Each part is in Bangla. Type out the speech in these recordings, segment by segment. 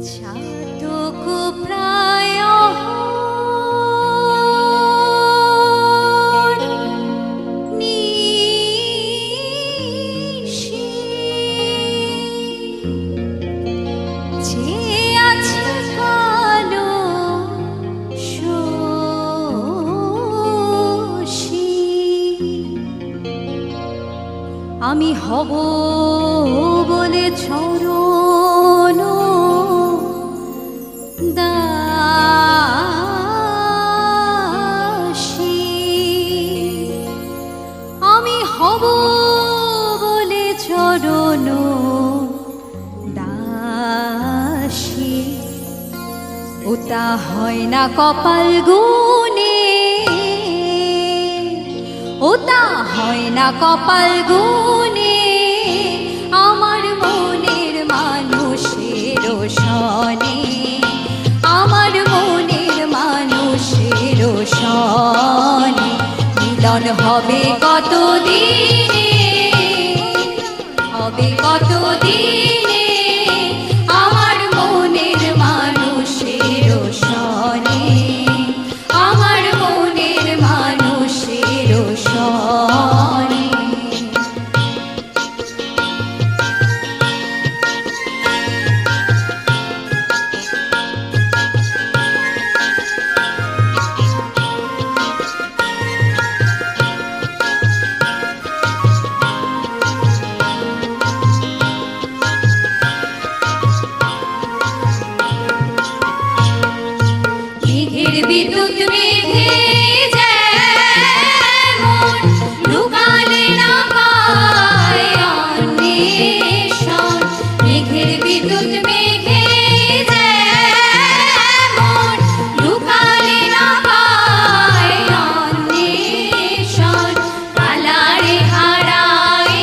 ছাতকু প্রায় আমি হব বলে চরণ দাসী, আমি হব বলে চরণ দাসী। ওটা হয় না কপাল গুনে, ওটা হয় না কপাল গুনে, আমার মনের মানুষের সনে, আমার মনের মানুষের সনে। মিলন হবে কত দিনে, হবে কত দিনে, আমার মনের মানুষের সনে, আমার মনের মানুষের সনে। বিদ্যুৎ মেঘে যেমন লুকালে না পায় অন্বেষণ, মেঘের বিদ্যুৎ মেঘে যেমন লুকালে না পায় অন্বেষণ, কালারে হারায়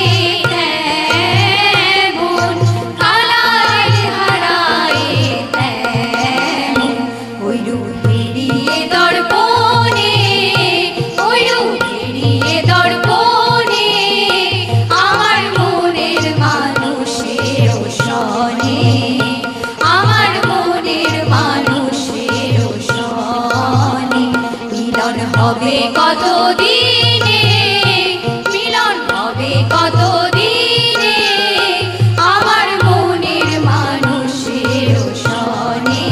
তেমন, কালারে হারায় তেমন, ওই রূপ পেরিয়ে দর্পণে, ওই রূপ পেরিয়ে দর্পণে, আমার মনের মানুষের সনে, আমার মনের মানুষের সনে। মিলন হবে কত দিনে, মিলন হবে কত দিনে, আমার মনের মানুষের সনে,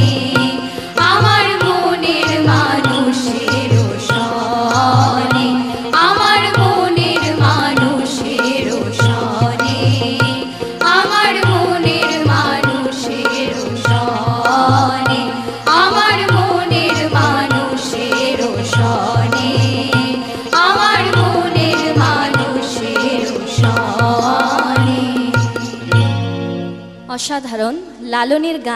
আমার মনের মানুষের সনে, আমার মনের মানুষের সনে, আমার মনের মানুষের সনে, আমার মনের মানুষের সনে, আমার মনের মানুষের সনে। অসাধারণ লালনের গান।